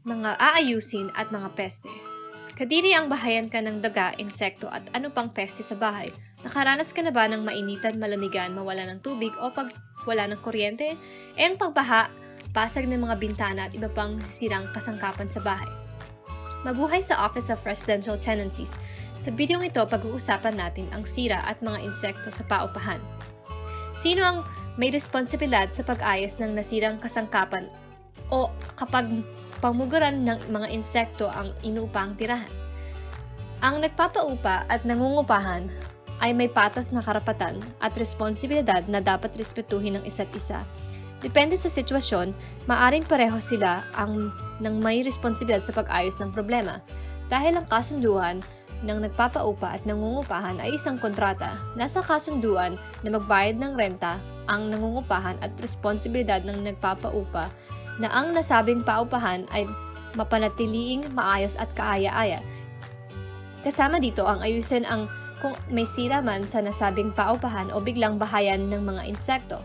mga aayusin at mga peste. Kadiri ang bahayan ka ng daga, insekto at ano pang peste sa bahay. Nakaranas ka na ba ng mainitan, malamigan, mawala ng tubig o pag wala ng kuryente? Ang pagbaha, basag ng mga bintana at iba pang sirang kasangkapan sa bahay. Mabuhay sa Office of Residential Tenancies. Sa bidyong ito, pag-uusapan natin ang sira at mga insekto sa paupahan. Sino ang may responsibilidad sa pag-ayos ng nasirang kasangkapan o kapag pamugaran ng mga insekto ang inuupang tirahan? Ang nagpapaupa at nangungupahan ay may patas na karapatan at responsibilidad na dapat respetuhin ng isa't isa. Depende sa sitwasyon, maaring pareho sila ng may responsibilidad sa pag-ayos ng problema. Dahil ang kasunduan ng nagpapaupa at nangungupahan ay isang kontrata, nasa kasunduan na magbayad ng renta ang nangungupahan at responsibilidad ng nagpapaupa na ang nasabing paupahan ay mapanatiliing maayos at kaaya-aya. Kasama dito ang ayusin ang kung may sira man sa nasabing paupahan o biglang bahayan ng mga insekto.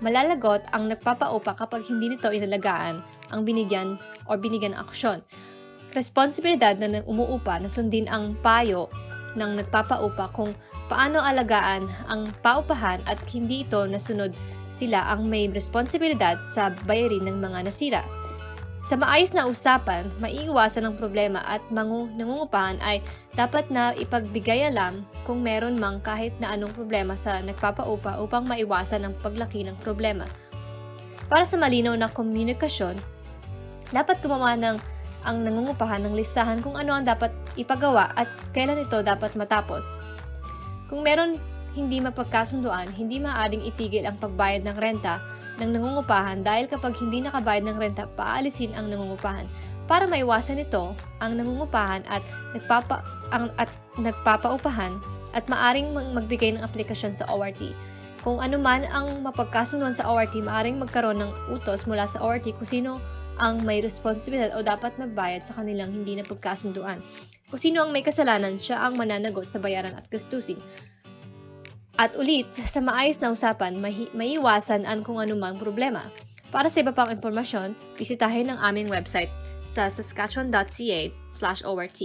Malalagot ang nagpapaupa kapag hindi nito inalagaan ang binigyan ng aksyon. Responsibilidad ng umuupa na sundin ang payo ng nagpapaupa kung paano alagaan ang paupahan at hindi ito nasunod, sila ang may responsibilidad sa bayarin ng mga nasira. Sa maayos na usapan, maiiwasan ang problema at nangungupahan ay dapat na ipagbigay alam kung meron mang kahit na anong problema sa nagpapaupa upang maiwasan ang paglaki ng problema. Para sa malinaw na komunikasyon, dapat gumawa ang nangungupahan ng listahan kung ano ang dapat ipagawa at kailan ito dapat matapos. Kung meron hindi mapagkasunduan, hindi maaaring itigil ang pagbayad ng renta ng nangungupahan dahil kapag hindi nakabayad ng renta, paalisin ang nangungupahan. Para maiwasan ito, ang nangungupahan at nagpapaupahan at maaring magbigay ng aplikasyon sa ORT. Kung ano man ang mapagkasunduan sa ORT, maaring magkaroon ng utos mula sa ORT kung sino ang may responsibilidad o dapat magbayad sa kanilang hindi napagkasunduan. Kung sino ang may kasalanan, siya ang mananagot sa bayaran at gastusin. At ulit, sa maayos na usapan, maiiwasan ang kung anumang problema. Para sa iba pang impormasyon, bisitahin ang aming website sa saskatchewan.ca/ORT.